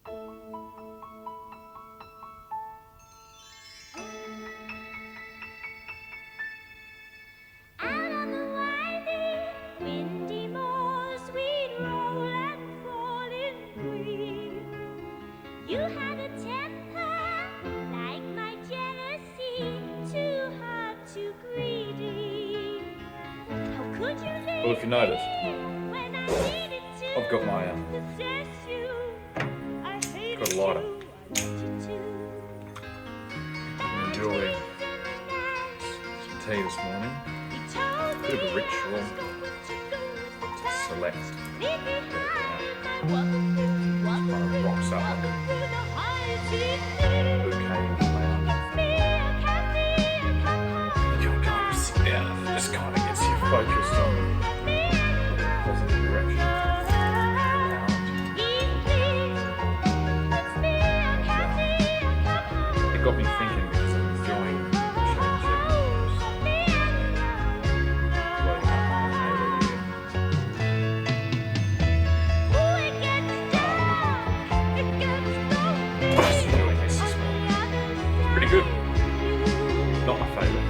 Out on the windy, windy moors, we'd roll and fall in green. You had a temper like my jealousy, too hard, too greedy. How could you leave Well, if you notice, when I needed to I've got my possess you? I hated got a lighter. you, I wanted to. I'm enjoying some tea this morning. Bit of a ritual to select kind of rocks up bouquet of flowers. You kind of sit down and it just kind of gets you focused on a positive direction. It got me thinking because I'm enjoying sharing chickens. Pretty good. Not my favourite.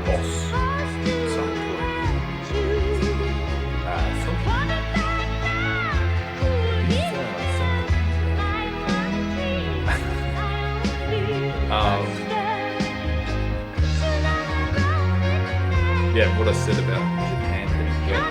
Boss. Some yeah, what I said about Japan being wet.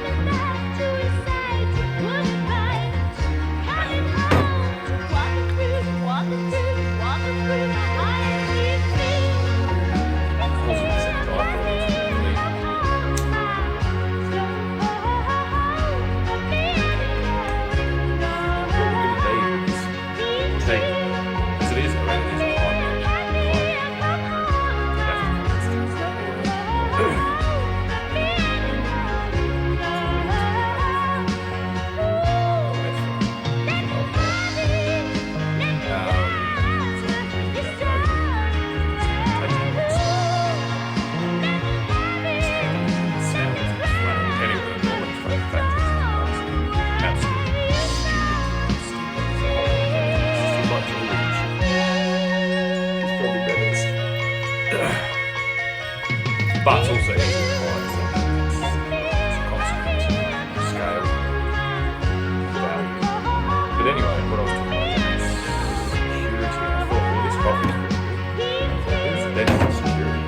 But it's also easy to find, so it's a consequence of scale, value. But anyway, what I was talking about is security. I thought, well, this coffee is pretty good. Then it's security.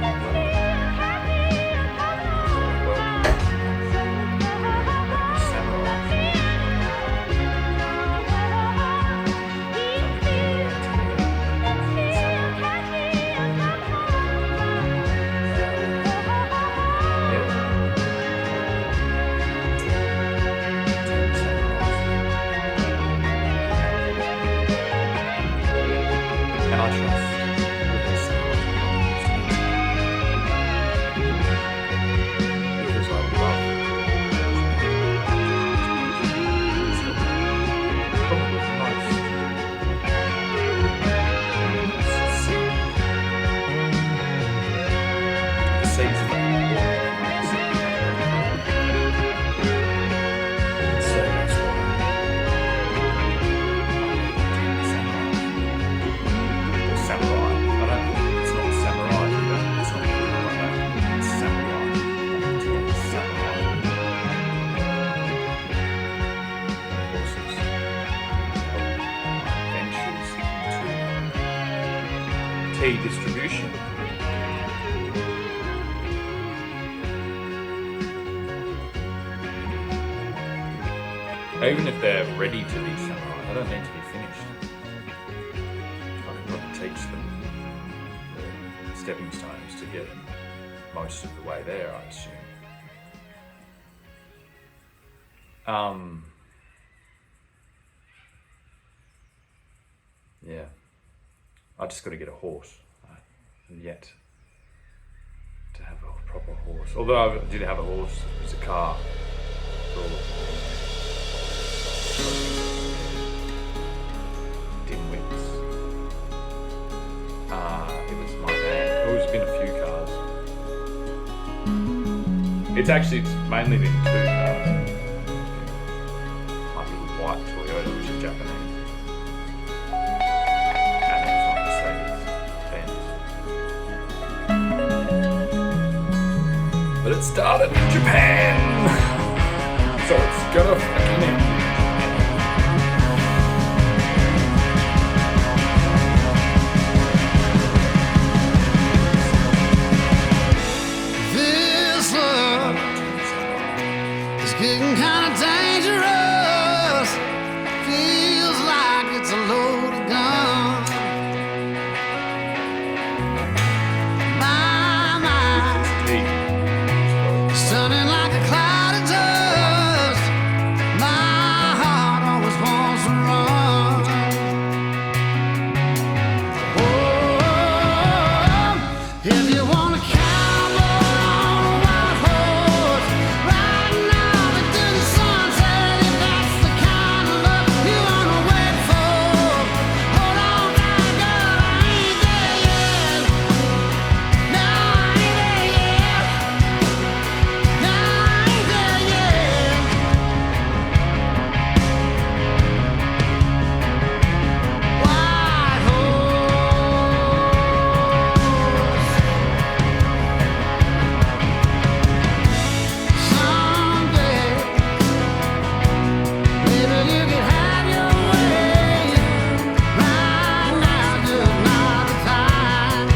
Tea distribution. Even if they're ready to be samurai, they don't need to be finished. I've got to teach them the stepping stones to get most of the way there, I assume. Yeah. I just got to get a horse. And yet to have a proper horse. Although I did have a horse, it was a car. For all of dimwits. It was my van. There's been a few cars. It's mainly been two cars. My little it started in Japan. So it's gonna fucking end. This love is getting kind of dangerous. Feels like it's a loaded gun. My mind is turning like a cloud of dust. My heart always wants to run. Oh, if you wanna cowboy on a white horse, riding out into the sunset, if that's the kind of love you wanna wait for, hold on tight, girl, I ain't there yet. No, I ain't there yet. No, I ain't there yet. White horse. Someday, maybe you could have your way. Right now, just not the time.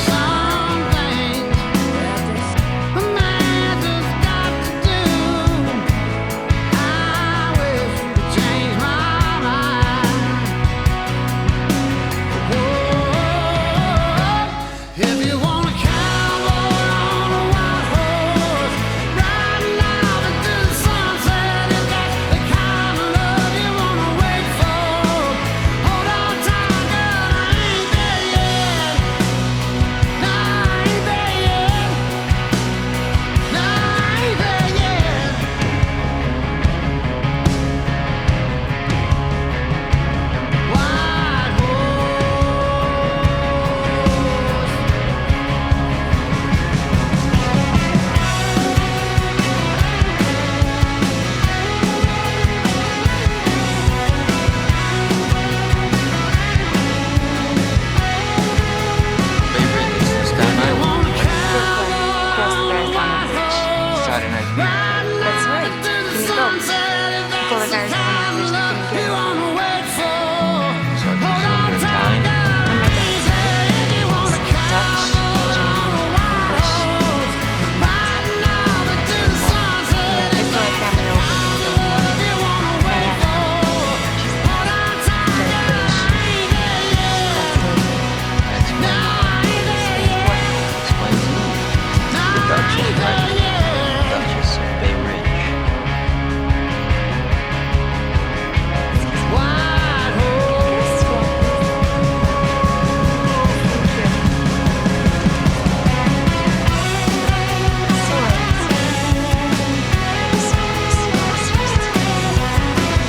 Some things a man just got to do. I wish you could change my mind. Whoa, if you want a cowboy on a white horse, riding out into the sunset, if that's the kind of love you wanna wait for, hold on tight, girl, I ain't there yet. No, I ain't there yet. No, I ain't there yet. White Saturday night beer. That's right. Can you go? Before the guys come up, there's nothing to do. So I guess you're Italian. I'm not Dutch, English. It's my family over. That's explains it. The Duchess, right? Duchess of Bay Ridge.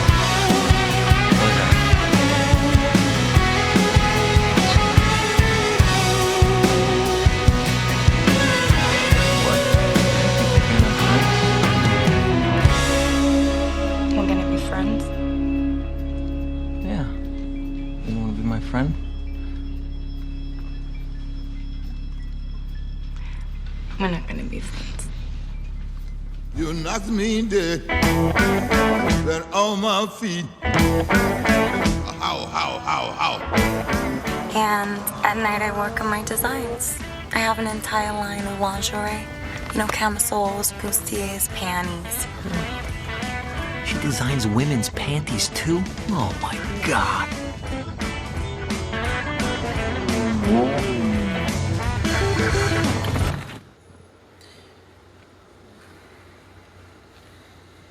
What was that? What? You think you're gonna be friends? We're gonna be friends. Yeah. You wanna be my friend? We're not gonna be friends. You knocked me dead, then on my feet. How? And at night I work on my designs. I have an entire line of lingerie. You know, camisoles, bustiers, panties. She designs women's panties too? Oh my god.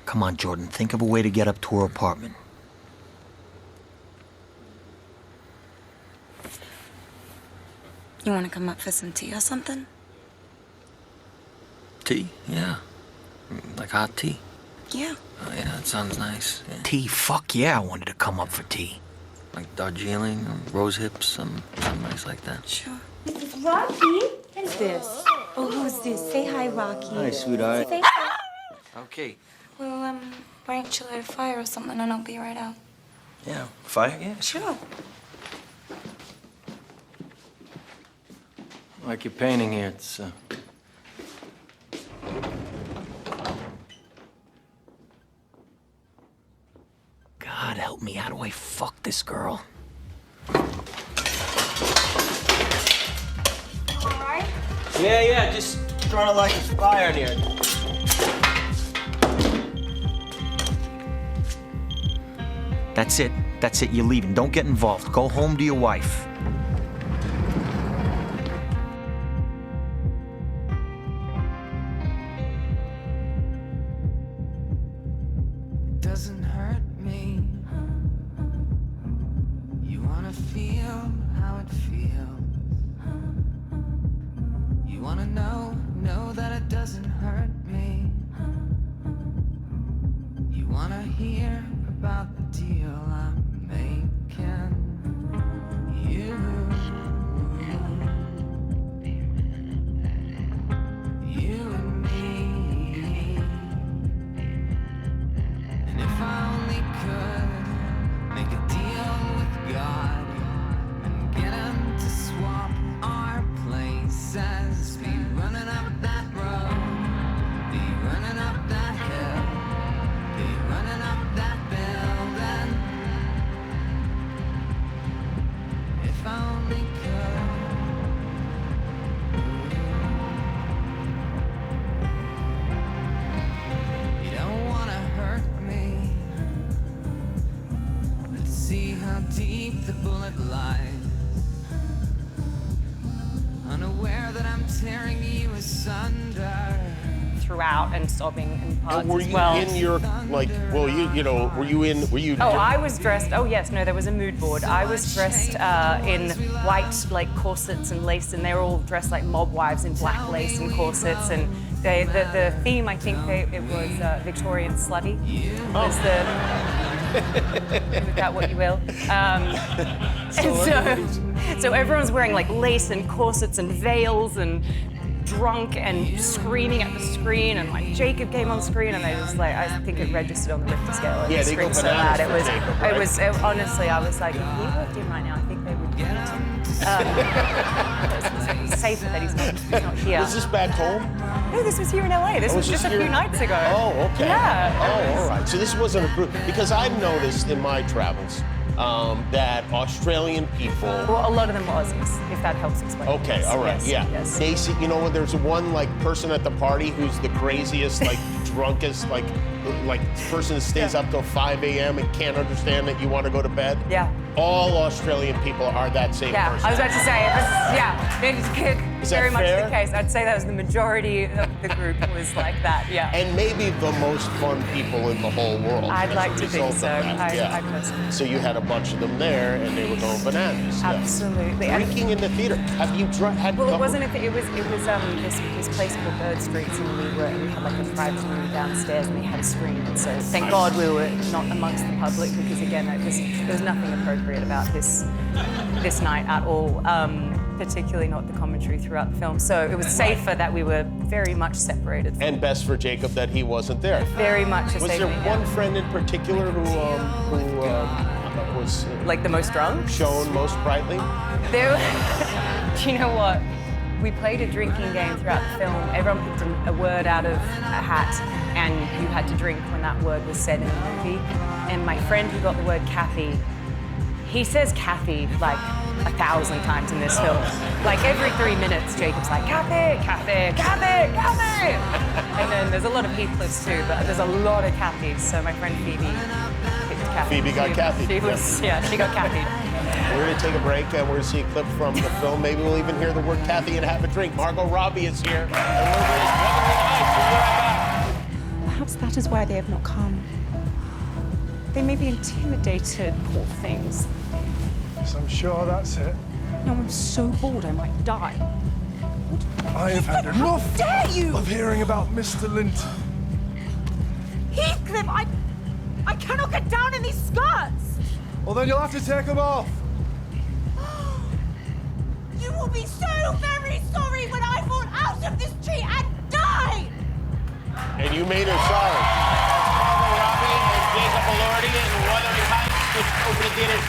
Come on, Jordan, think of a way to get up to her apartment. You wanna come up for some tea or something? Tea? Yeah. Like hot tea? Yeah. Oh yeah, that sounds nice. Yeah. Tea? Fuck yeah, I wanted to come up for tea. Like Darjeeling or rose hips, something nice like that. Sure. Rocky? Who's this? Oh, who's this? Say hi, Rocky. Hi, sweetheart. Say Okay. Well, why don't you light a fire or something and I'll be right out. Yeah, fire? Yeah, Sure. Like your painting here, it's, God help me, how do I fuck this girl? Alright? Yeah, just trying to light this fire in here. That's it, you're leaving. Don't get involved. Go home to your wife. Doesn't hurt me. You wanna feel how it feels. You wanna know that it doesn't hurt me. You wanna hear about the deal I'm making. You and me. And if I only could make a deal with God and get him to swap our places, be running up that road, be running up that hill, be running up that building. If I only could. You don't wanna hurt me. Let's see how deep the bullet lies. Unaware that I'm tearing you asunder. Throughout and sobbing in parts And were as you well. in your, like, well, were you? Oh, I was dressed. Oh yes, no, there was a mood board. I was dressed in white, like corsets and lace, and they were all dressed like mob wives in black lace and corsets. And the theme, I think, it was Victorian slutty. Was the with that what you will. So everyone's wearing like lace and corsets and veils and drunk and screaming at the screen, and like Jacob came on screen, and they just like, I think it registered on the Richter scale. And Yeah, they screamed go so loud. bananas for Jacob, right? Honestly, I was like, if he walked in right now, I think they would get him. It's safer that he's not here. Was this back home? No, this was here in LA. This was just a few nights ago. Oh, okay. Yeah. Oh, all right. So this wasn't a group, because I've noticed in my travels that Australian people. Well, a lot of them were Aussies, if that helps explain. Okay, all right, Yes, yeah. yes. They see, you know, when there's one like person at the party who's the craziest, like drunkest, like person that stays up till 5 a.m. and can't understand that you want to go to bed. Yeah. All Australian people are that same Yeah, person. I was about to say, Is very that much fair? the case. I'd say that was the majority of the group was like that, yeah. And maybe the most fun people in the whole world. I'd as like a to think result of so. that. I personally. So you had a bunch of them there, and they were going bananas. Yeah. Absolutely. And- Drinking in the theater. Have you had? Well, it wasn't. It was this place called Bird Streets, and we had like a private room downstairs, and they had a screen. And so thank God we were not amongst the public, because again, there was nothing appropriate about this night at all. Particularly not the commentary throughout the film. So it was safer that we were very much separated. And best for Jacob that he wasn't there. Very much a Was safer. there one friend in particular who was Like the most drunk? shown most brightly? There, do you know what? We played a drinking game throughout the film. Everyone picked a word out of a hat, and you had to drink when that word was said in the movie. And my friend who got the word Kathy, he says Kathy like 1,000 times in this film. Like every 3 minutes, Jacob's like, Kathy, Kathy, Kathy, Kathy. And then there's a lot of Heathcliffs too, but there's a lot of Kathys. So my friend Phoebe picked Kathy. Phoebe got Kathy. She was, yeah, she got Kathy. We're going to take a break, and we're going to see a clip from the film. Maybe we'll even hear the word Kathy and have a drink. Margot Robbie is here. And we're going to Perhaps that is why they have not come. They may be intimidated, poor things. Yes, I'm sure that's it. No, I'm so bored I might die. I have had How enough dare you! of hearing about Mr. Linton. Heathcliff, I cannot get down in these skirts! Well, then you'll have to take them off. You will be so very sorry when I fall out of this tree and die! And you made her sorry. Margot Robbie and Jacob Elordi in Wuthering Heights, just opening theaters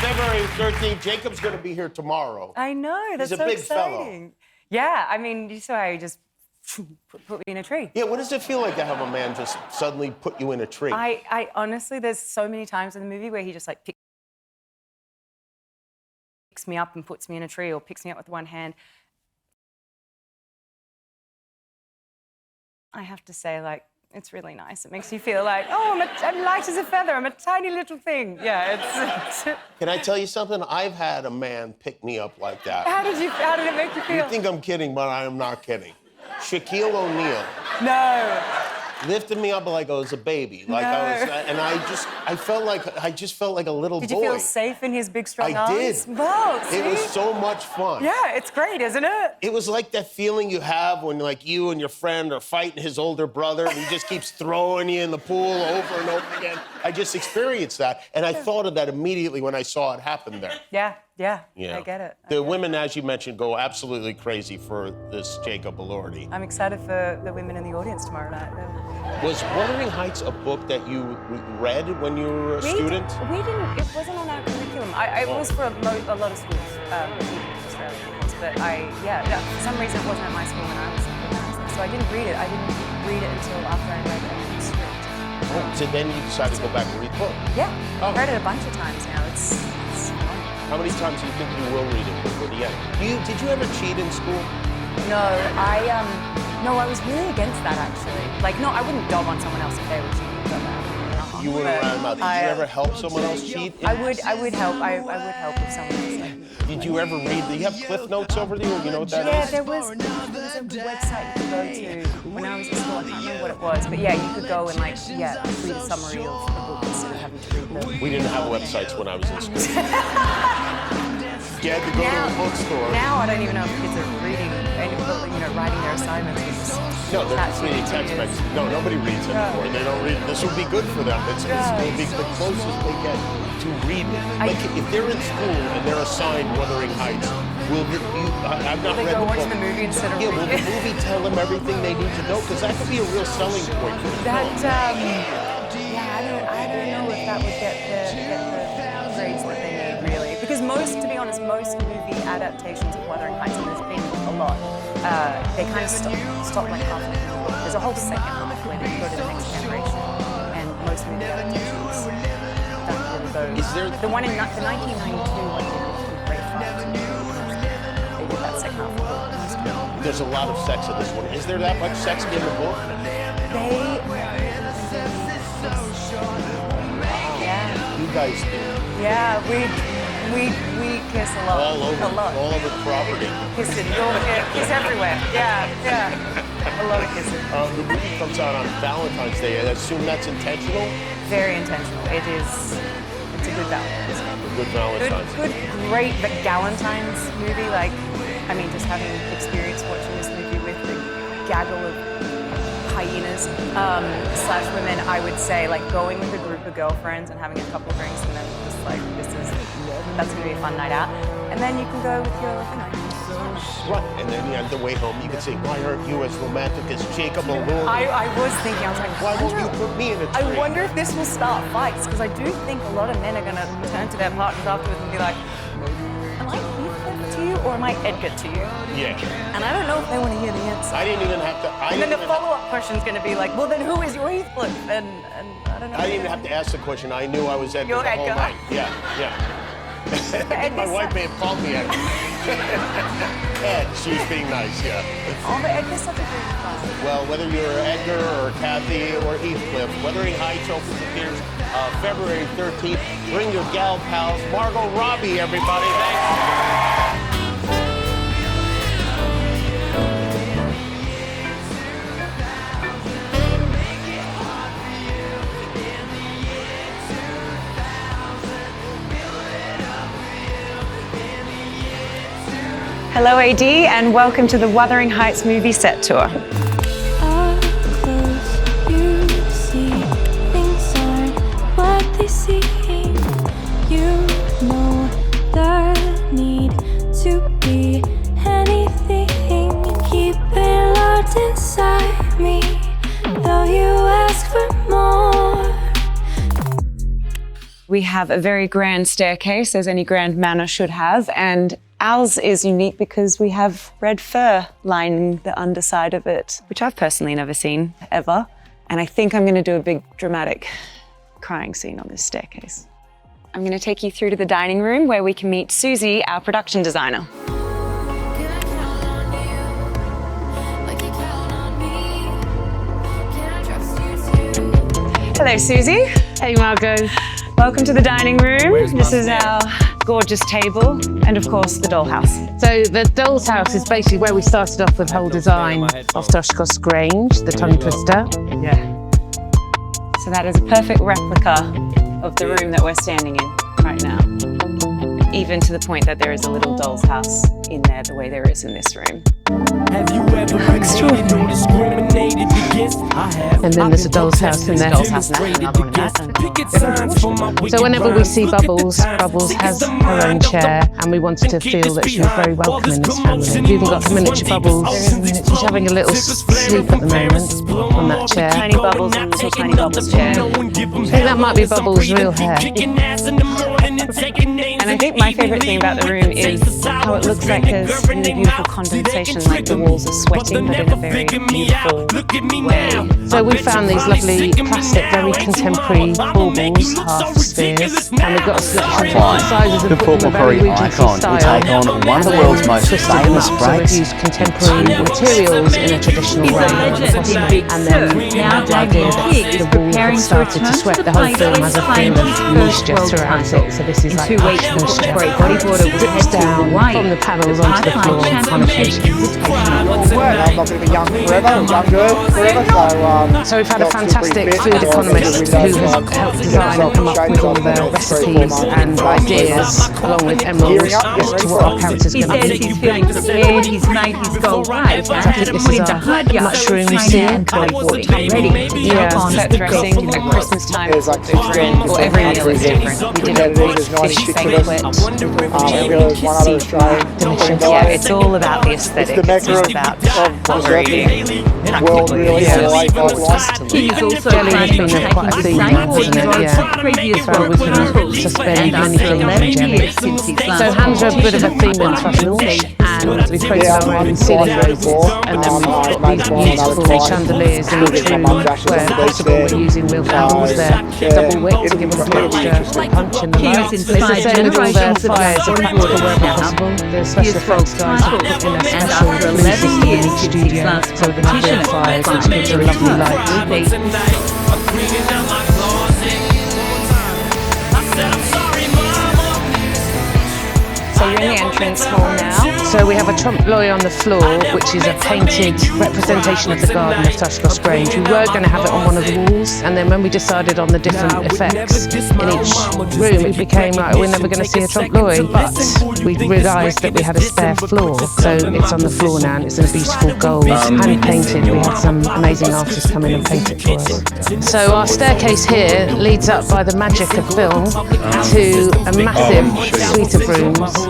February 13th. Jacob's going to be here tomorrow. I know, that's He's a so big fellow. exciting. Yeah, I mean, you saw how he just put me in a tree. Yeah, what does it feel like to have a man just suddenly put you in a tree? I honestly, there's so many times in the movie where he just like picks me up and puts me in a tree, or picks me up with one hand. I have to say, like, it's really nice. It makes you feel like, oh, I'm light as a feather. I'm a tiny little thing. Yeah, it's... Can I tell you something? I've had a man pick me up like that. How did it make you feel? You think I'm kidding, but I am not kidding. Shaquille O'Neal. No. Lifted me up like I was a baby. Like I was, and I felt like a little boy. Did you feel safe in his big strong I arms? did. Well, see? It was so much fun. Yeah, it's great, isn't it? It was like that feeling you have when like you and your friend are fighting his older brother and he just keeps throwing you in the pool over and over again. I just experienced that, and I thought of that immediately when I saw it happen there. Yeah. Yeah. I get it. The women, as you mentioned, go absolutely crazy for this Jacob Elordi. I'm excited for the women in the audience tomorrow night. Was Wuthering Heights a book that you read when you were a student? We didn't. It wasn't on our curriculum. It was for a lot of schools, even in Australia, of course. But for some reason, it wasn't at my school when I was there. So I didn't read it. I didn't read it until after I read the script. Oh, so then you decided to go back and read the book? Yeah. I've read it a bunch of times now. It's fun. How many times do you think you will read it before the end? Did you ever cheat in school? No, I was really against that actually. Like, no, I wouldn't dog on someone else if they were cheating. You wouldn't round them out. Did you ever help someone else cheat? I would help. I would help if someone else. Did you ever read? Do you have Cliff Notes over there? You know what that is? Yeah, there was a website you could go to when I was in school. I can't remember what it was, but yeah, you could go and like read a summary of the book instead of having to read them. We didn't have websites when I was in school. You had to go to a bookstore. Now I don't even know if kids are reading, writing their assignments. No, they're reading text messages. No, nobody reads anymore. They don't read. This will be good for them. This will be the closest they get to reading. Like if they're in school and they're assigned Wuthering Heights, I've not read the book. Will they go watch the movie instead of reading? Will the movie tell them everything they need to know? Because that could be a real selling point for the film. I don't know if that would get the grades that they need, really. Because to be honest, most movie adaptations of Wuthering Heights, and there's been a lot, they kind of stop like halfway through the book. There's a whole second half where they go to the next generation, and most movie adaptations don't really go. Is there the one in the 1992 one did great fun. They did that second half of the book. There's a lot of sex in this one. Is there that much sex in the book? You guys do. Yeah, we kiss a lot. All over property. Kissing, kiss everywhere. Yeah. A lot of kissing. The movie comes out on Valentine's Day. I assume that's intentional? Very intentional. It's a good Valentine's Day. Good Valentine's Day. Good, great Galentine's movie. Like, I mean, just having experience watching this movie with the gaggle of hyenas / women, I would say, like, going with a group of girlfriends and having a couple of drinks and then just like, that's gonna be a fun night out. And then you can go with your, Right, and then on the way home, you can say, why aren't you as romantic as Jacob Elordi? I was thinking, I was like, why won't you put me in a tree? I wonder if this will start fights, because I do think a lot of men are gonna turn to their partners afterwards and be like, am I Heathcliff to you or am I Edgar to you? Yeah. And I don't know if they want to hear the answer. I didn't even have to. And then the follow-up question is going to be like, well, then who is your Heathcliff? And I don't know. I didn't even have to ask the question. I knew I was Edgar You're the whole Edgar. night. Yeah. My wife may have called me Edgar. Ed, she was being nice, yeah. Oh, but Edgar's such a good fun. Well, whether you're Edgar or Kathy or Heathcliff, Wuthering Heights opens in theaters February 13th. Bring your gal pals. Margot Robbie, everybody. Thanks. Hello, AD, and welcome to the Wuthering Heights movie set tour. Up close, you see things aren't what they seem. You know the need to be anything. You keep it locked inside me, though you ask for more. We have a very grand staircase, as any grand manor should have, and Ours is unique because we have red fur lining the underside of it, which I've personally never seen, ever. And I think I'm gonna do a big dramatic crying scene on this staircase. I'm gonna take you through to the dining room where we can meet Susie, our production designer. Hello, Susie. Hey, Margot. Welcome to the dining room. This is our gorgeous table, and of course, the dollhouse. So the doll's house is basically where we started off with whole design of Toshkos Grange, the tongue twister. Yeah. So that is a perfect replica of the room that we're standing in right now. Even to the point that there is a little doll's house in there the way there is in this room. Extraordinary. And then there's a doll's house in there. Doll's house and another one in that. So whenever we see Bubbles, Bubbles has her own chair, and we wanted to feel that she was very welcome in this family. We've even got the miniature Bubbles. She's having a little sleep at the moment on that chair. Tiny Bubbles and little tiny Bubbles chair. I think that might be Bubbles' real hair. And I think my favourite thing about the room is how it looks like there's really beautiful condensation, like the walls are sweating, but in a very beautiful way. So we found these lovely plastic, very contemporary baubles, half spheres, and we've got a selection of sizes and put them in a very Regency style. Take on one of the world's most famous So breaks. we've used contemporary materials in a traditional way, and then the idea that the wall had started to sweat, the whole film has a theme of moisture throughout it. So this is like moisture drips down from the panels onto the floor on occasion. I'm not going to be young forever, or young girl forever, So we've had a fantastic food economist who has helped design and come up with all the recipes and ideas, along with Emerald, as to what our characters are going to be. He's feeling prepared, he's made his goal right, I think this is a mushroom stew. Yeah, set dressing at Christmas time is different, or every meal is different. We did a big fish banquet. There's one other Australian. Yeah, it's all about the aesthetic. It's the mecca all about of what we're eating. world, really. Yeah. Jelly He's also Jelly has planning been to quite a take theme the now, same hasn't it? road Yeah. to previous So world we can titles, suspend and anything after in 11 jelly. years since his last So hands are a bit of a theme in Thrussels, and we created our own ceiling roses, and then we've got these beautiful chandeliers in each room where possible we're using real candles. They're double wick to give us an extra punch in the light. It's the same with all their fires are practical wherever possible. The special effects guys have put in a special blue system in each studio, so we can have real fires, which gives a lovely light. So you're in the entrance hall now. So we have a trompe l'oeil on the floor, which is a painted representation of the garden of Toshkos Grange. We were going to have it on one of the walls, and then when we decided on the different effects in each room, it became like we're never going to see a trompe l'oeil. But we realised that we had a spare floor, so it's on the floor now, and it's in a beautiful gold, hand painted. We had some amazing artists come in and paint it for us. So our staircase here leads up by the magic of film to a massive suite of rooms.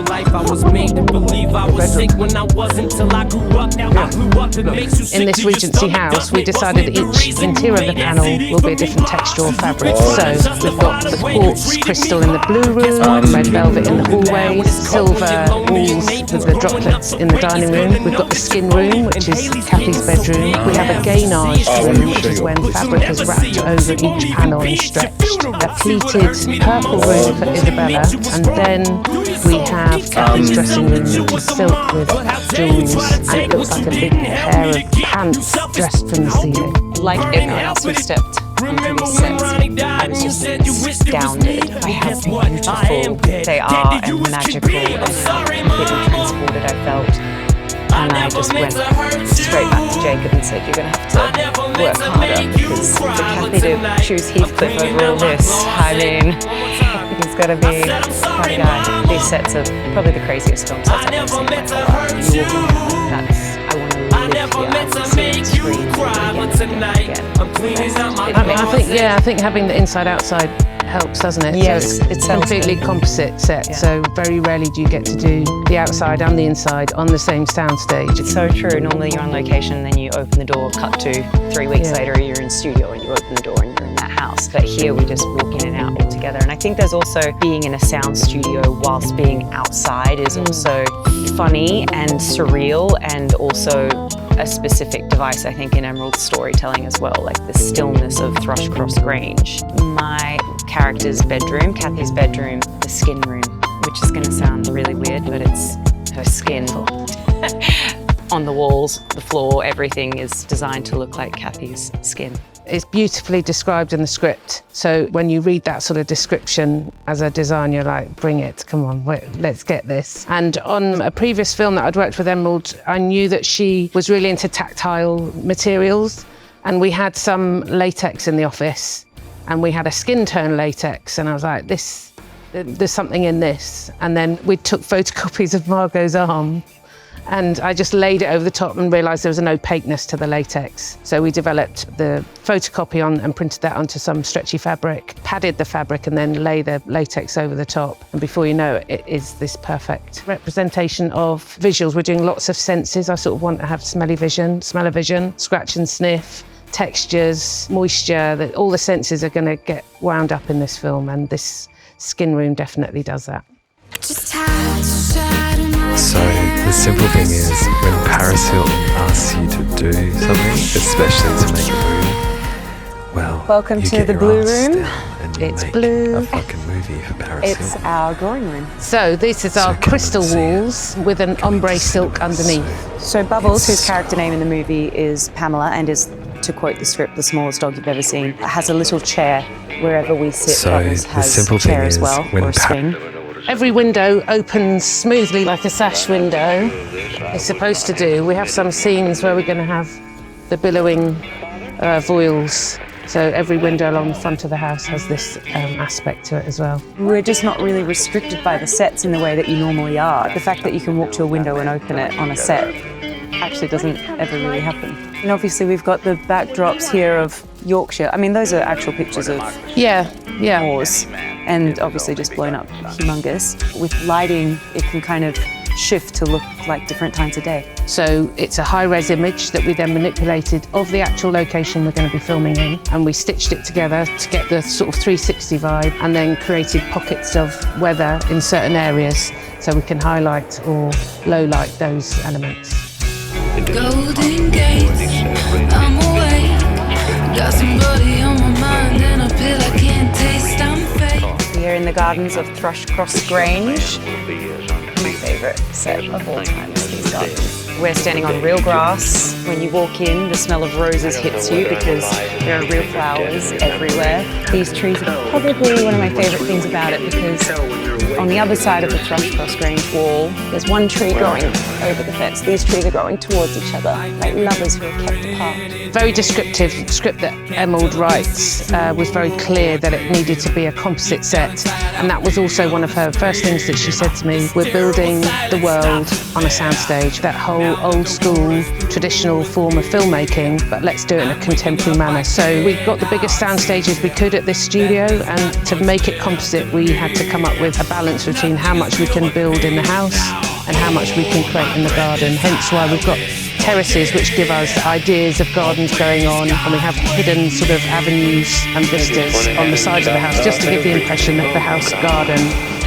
In this Regency house, we decided each interior of the panel will be a different texture or fabric. So we've got the quartz crystal in the blue room, red velvet in the hallways, silver walls with the droplets in the dining room. We've got the skin room, which is Kathy's bedroom. We have a gainage room, which is when fabric is wrapped over each panel and stretched. A pleated purple room for Isabella, and then we have Kathy's dressing room, which is silk with jewels, and it looks like a big pair of pants dressed from the ceiling. Like everyone else who stepped onto these sets, I was just astounded by how beautiful they are and magical and how completely transported I felt. And I just went straight back to Jacob and said, you're going to have to work harder, because for Kathy to choose Heathcliff over all this, I mean, he's got to be quite a guy. These sets are probably the craziest film sets I've ever seen in my whole life. You walk in that's, I want to live here, I want to see the screen again. I think having the inside-outside helps, doesn't it? Yes, so it it's sells completely it. composite set. Yeah. So very rarely do you get to do the outside and the inside on the same soundstage. It's so true. Normally you're on location, then you open the door, cut to 3 weeks Yeah. later you're in studio and you open the door and you're in that house. But here we just walk in and out all together. And I think there's also being in a sound studio whilst being outside is also funny and surreal, and also a specific device, I think, in Emerald's storytelling as well, like the stillness of Thrushcross Grange. My character's bedroom, Kathy's bedroom, the skin room, which is going to sound really weird, but it's her skin. On the walls, the floor, everything is designed to look like Kathy's skin. It's beautifully described in the script. So when you read that sort of description as a designer, you're like, bring it, come on, wait, let's get this. And on a previous film that I'd worked with Emerald, I knew that she was really into tactile materials, and we had some latex in the office, and we had a skin tone latex, and I was like, there's something in this. And then we took photocopies of Margot's arm, and I just laid it over the top and realised there was an opaqueness to the latex. So we developed the photocopy on and printed that onto some stretchy fabric, padded the fabric, and then lay the latex over the top. And before you know it, it is this perfect representation of visuals. We're doing lots of senses. I sort of want to have smell-o-vision, scratch and sniff, textures, moisture, that all the senses are going to get wound up in this film, and this skin room definitely does that. So the simple thing is, when Paris Hilton asks you to do something, especially to make a movie, well, Welcome you to get the your blue ass room. down and you It's make blue. a fucking movie for Paris It's Hilton. our drawing room. So this is our crystal walls with an ombre silk underneath. So Bubbles, whose character name in the movie is Pamela and is, to quote the script, the smallest dog you've ever seen, has a little chair wherever we sit. So Bubbles the has simple a chair thing as is, well, when or a swing. Every window opens smoothly like a sash window. It's supposed to do. We have some scenes where we're going to have the billowing voiles. So every window along the front of the house has this aspect to it as well. We're just not really restricted by the sets in the way that you normally are. The fact that you can walk to a window and open it on a set actually doesn't ever really happen. And obviously we've got the backdrops here of Yorkshire. I mean, those are actual pictures of moors, and obviously just blown up humongous. With lighting, it can kind of shift to look like different times of day. So it's a high-res image that we then manipulated of the actual location we're going to be filming in, and we stitched it together to get the sort of 360 vibe, and then created pockets of weather in certain areas so we can highlight or low-light those elements. Golden gates, I'm away. Got somebody on my mind and a pill I can't taste. I'm fake. We are in the gardens of Thrushcross Grange. My favourite set of all time is these gardens. We're standing on real grass. When you walk in, the smell of roses hits you because there are real flowers everywhere. These trees are probably one of my favourite things about it, because on the other side of the Thrushcross Grange wall, there's one tree growing over the fence. These trees are growing towards each other, like lovers who are kept apart. Very descriptive. The script that Emerald writes was very clear that it needed to be a composite set, and that was also one of her first things that she said to me. We're building the world on a soundstage, that whole old school traditional form of filmmaking, but let's do it in a contemporary manner. So we got the biggest soundstages we could at this studio, and to make it composite we had to come up with a balance between how much we can build in the house and how much we can create in the garden. Hence why we've got terraces which give us ideas of gardens going on, and we have hidden sort of avenues and vistas on the sides of the house, just to give the impression that the house garden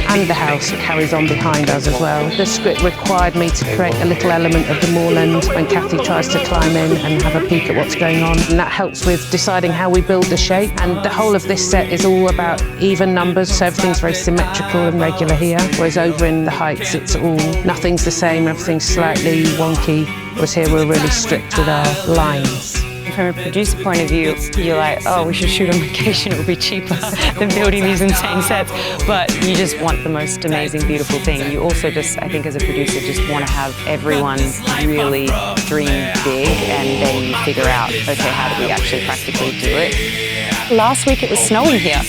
and the house carries on behind us as well. The script required me to create a little element of the moorland when Kathy tries to climb in and have a peek at what's going on, and that helps with deciding how we build the shape. And the whole of this set is all about even numbers, so everything's very symmetrical and regular here, whereas over in the Heights it's all, nothing's the same, everything's slightly wonky, whereas here we're really strict with our lines. From a producer point of view, you're like, oh, we should shoot on location, it would be cheaper than building these insane sets. But you just want the most amazing, beautiful thing. You also just, I think as a producer, just want to have everyone really dream big, and then you figure out, okay, how do we actually practically do it? Last week it was snowing here.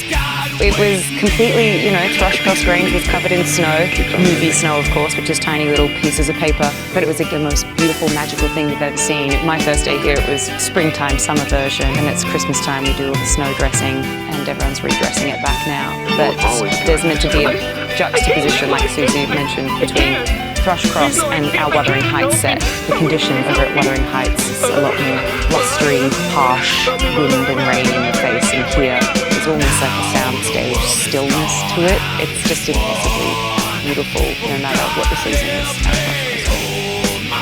It was completely, Thrushcross Grange was covered in snow, movie snow of course, which is tiny little pieces of paper, but it was like the most beautiful, magical thing you've ever seen. My first day here, it was springtime, summer version, and it's Christmas time, we do all the snow dressing, and everyone's redressing it back now. But there's meant to be a juxtaposition, like Susie mentioned, between Thrushcross and our Wuthering Heights set. The condition over at Wuthering Heights is a lot more blustery, harsh, wind and rain in your face, and here it's almost like a soundstage stillness to it. It's just impossibly beautiful, no matter what the season is.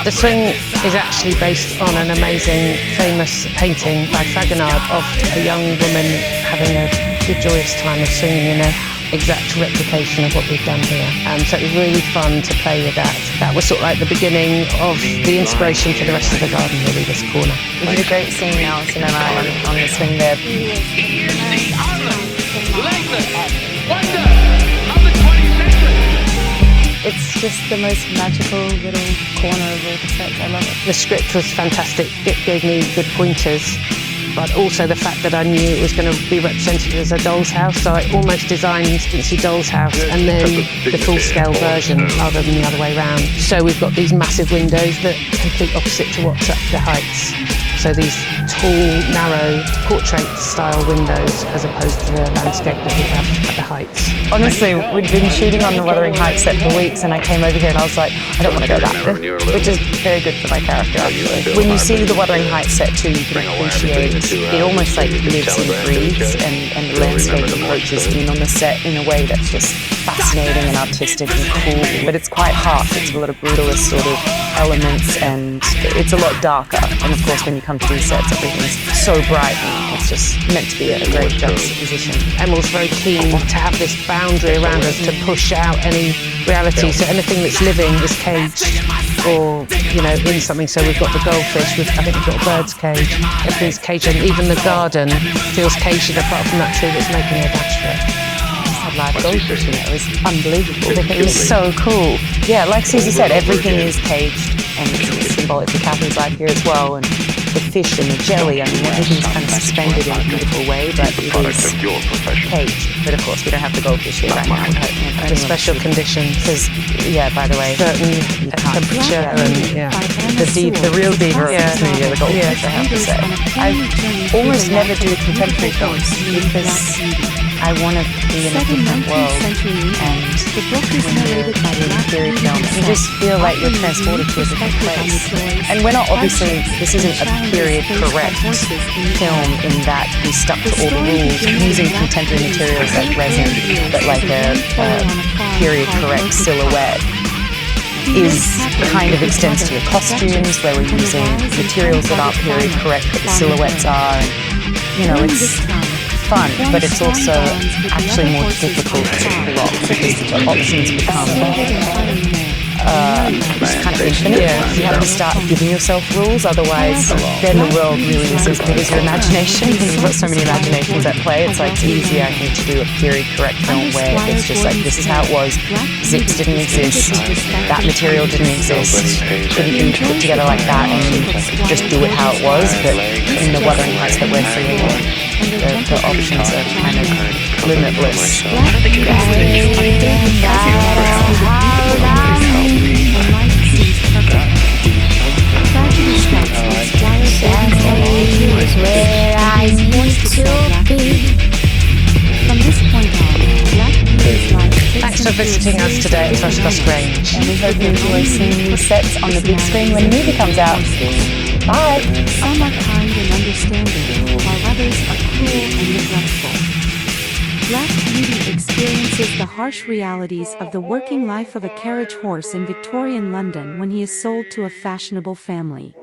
The swing is actually based on an amazing, famous painting by Fragonard of a young woman having a good, joyous time of swinging in an exact replication of what we've done here. So it was really fun to play with that. That was sort of like the beginning of the inspiration for the rest of the garden, really, this corner. We did a great scene, Alison and I, on the swing there. It's just the most magical little corner of all the sets. I love it. The script was fantastic. It gave me good pointers, but also the fact that I knew it was going to be represented as a doll's house, so I almost designed Incy Doll's House and then the full-scale version rather than the other way around. So we've got these massive windows that are complete opposite to what's at the Heights. So these tall, narrow, portrait-style windows as opposed to the landscape that we have at the Heights. Honestly, we'd been shooting on the Wuthering Heights set for weeks, and I came over here and I was like, I don't want to go back there, which is very good for my character, actually. When you see the Wuthering Heights set too, you can appreciate it almost like lives and breathes, and the landscape approaches in on the set in a way that's just fascinating and artistic and cool. But it's quite harsh. It's a lot of brutalist sort of elements, and it's a lot darker. And of course, when you come to these sets, everything's so bright, and it's just meant to be a great juxtaposition. Emil's very keen to have this boundary around us to push out any reality, so anything that's living is caged or, in something. So we've got the goldfish, I think we've got a bird's cage, everything's caged, and even the garden feels caged apart from that tree that's making a dash for it. Live goldfish in it. It was unbelievable. It was so cool. Yeah, like Susie said, everything is caged, and it's symbolic. The Catherine's live here as well, and the fish and the jelly. I mean, everything's kind of suspended in a beautiful way, but it is caged. But of course, we don't have the goldfish here right now. Under special conditions. Because, by the way, certain temperature and the real diva of this movie are the goldfish, I have to say. I almost never do contemporary films because I want to be in a different world, and when you're in a period film, you just feel like you're transported to a different place. And we're not, obviously, this isn't a period correct film in that we stuck to all the rules using contemporary materials like resin, but like a period correct silhouette is kind of extends to your costumes, where we're using materials that aren't period correct, but the silhouettes are, and, it's fun, but it's also actually more difficult to plot because the options become kind of infinite. You have to start giving yourself rules, otherwise then the world really is as big as your imagination. You've got so many imaginations at play. It's like it's easier, I think, to do a period correct film where it's just like, this is how it was. Zips didn't exist. That material didn't exist. Couldn't be put together like that, and just do it how it was. But in the Wuthering Heights that we're seeing, the options are kind of limitless. Thanks for visiting us today at Thrushcross Grange. And we hope you enjoy seeing these sets on the big screen when the movie comes out. Bye! Some are kind and understanding, while others are cruel and neglectful. Black Beauty experiences the harsh realities of the working life of a carriage horse in Victorian London when he is sold to a fashionable family.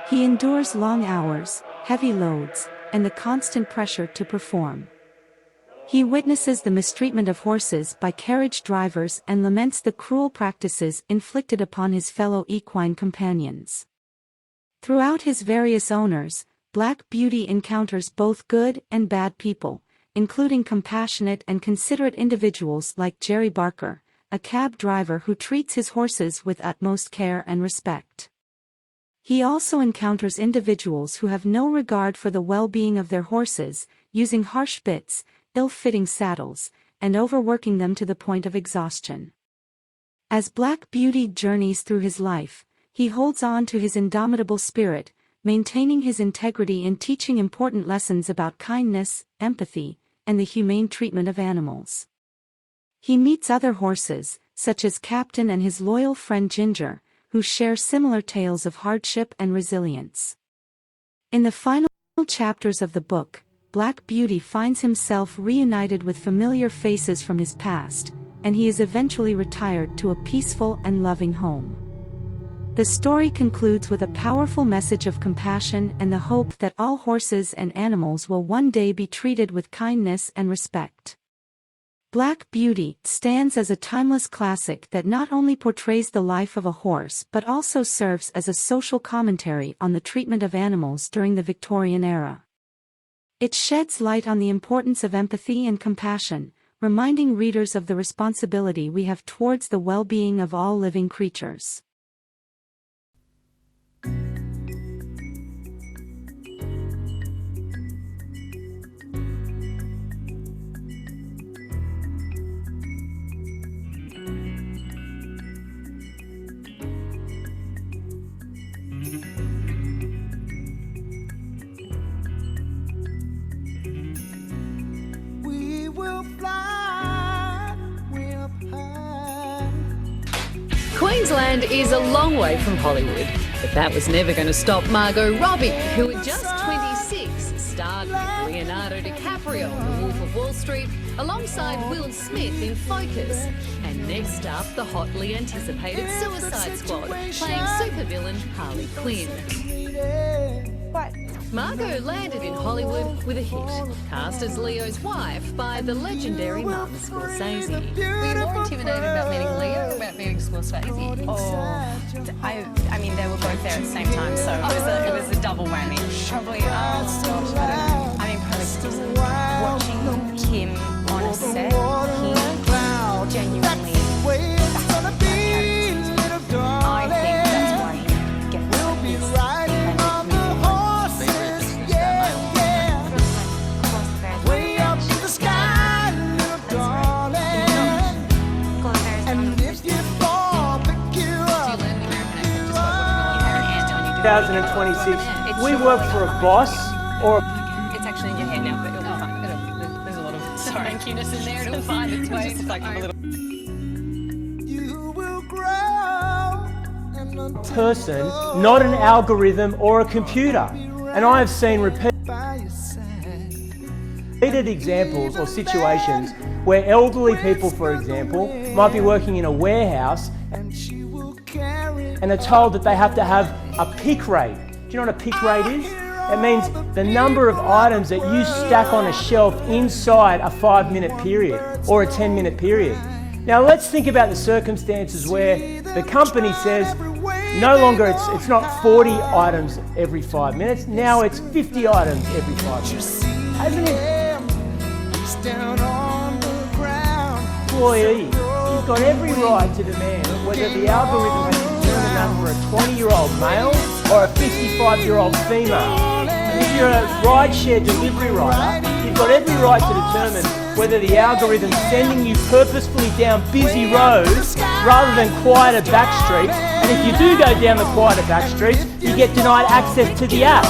He endures long hours, heavy loads, and the constant pressure to perform. He witnesses the mistreatment of horses by carriage drivers and laments the cruel practices inflicted upon his fellow equine companions. Throughout his various owners, Black Beauty encounters both good and bad people, including compassionate and considerate individuals like Jerry Barker, a cab driver who treats his horses with utmost care and respect. He also encounters individuals who have no regard for the well-being of their horses, using harsh bits, ill-fitting saddles, and overworking them to the point of exhaustion. As Black Beauty journeys through his life, he holds on to his indomitable spirit, maintaining his integrity and teaching important lessons about kindness, empathy, and the humane treatment of animals. He meets other horses, such as Captain and his loyal friend Ginger, who share similar tales of hardship and resilience. In the final chapters of the book, Black Beauty finds himself reunited with familiar faces from his past, and he is eventually retired to a peaceful and loving home. The story concludes with a powerful message of compassion and the hope that all horses and animals will one day be treated with kindness and respect. Black Beauty stands as a timeless classic that not only portrays the life of a horse but also serves as a social commentary on the treatment of animals during the Victorian era. It sheds light on the importance of empathy and compassion, reminding readers of the responsibility we have towards the well-being of all living creatures. We will fly way up high. Queensland is a long way from Hollywood, but that was never going to stop Margot Robbie, who at just 26 starred with Leonardo DiCaprio in The Wolf of Wall Street, alongside Will Smith in Focus. And next up, the hotly anticipated Suicide Squad, playing supervillain Harley Quinn. Margot landed in Hollywood with a hit, cast as Leo's wife by the legendary Martin Scorsese. Were you more intimidated about meeting Leo or about meeting Scorsese? I mean, they were both there at the same time, so it was a double whammy. Probably, gosh, I mean, probably watching him on a set, he genuinely, I think that's why he gets We work for a boss or It's actually in your head now, but it'll be fine. There's a lot of swankiness in there. It'll find its way. It's like a little person, not an algorithm or a computer. And I have seen repeated examples or situations where elderly people, for example, might be working in a warehouse and are told that they have to have a pick rate. Do you know what a pick rate is? It means the number of items that you stack on a shelf inside a 5-minute period or a 10-minute period. Now let's think about the circumstances where the company says no longer it's not 40 items every 5 minutes, now it's 50 items every 5 minutes. Hasn't it? Employee, you've got every right to demand whether the algorithm has determined that for a 20-year-old male or a 55-year-old female. And if you're a rideshare delivery rider, you've got every right to determine whether the algorithm's sending you purposefully down busy roads rather than quieter back streets. And if you do go down the quieter back streets, you get denied access to the app.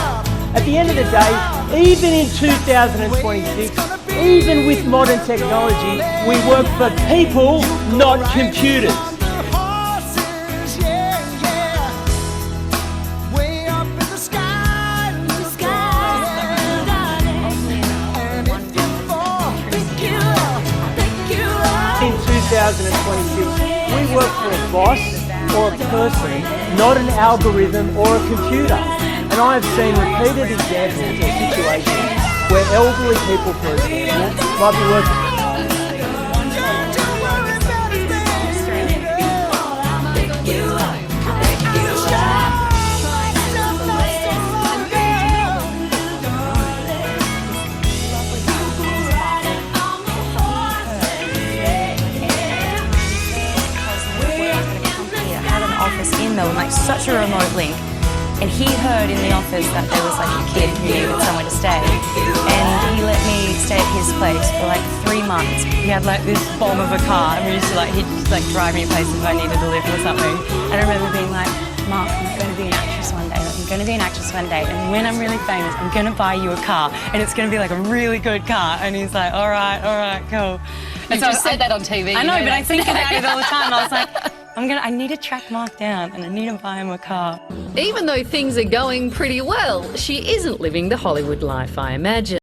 At the end of the day, even in 2026, even with modern technology, we work for people, not computers. In 2026, we work for a boss or a person, not an algorithm or a computer. And I have seen repeated examples of situations where elderly people, for example, might be working. in Melbourne, like such a remote link. And he heard in the office that there was like a kid who needed somewhere to stay. And he let me stay at his place for like 3 months. He had like this bomb of a car, and we used to like, he'd just like drive me places if I needed a lift or something. And I remember being like, Mark, I'm going to be an actress one day. I'm going to be an actress one day. And when I'm really famous, I'm going to buy you a car. And it's going to be like a really good car. And he's like, all right, cool. You just said that on TV. I know, but I think about it all the time. I was like, I need to track Mark down and I need to buy him a car. Even though things are going pretty well, she isn't living the Hollywood life, I imagine.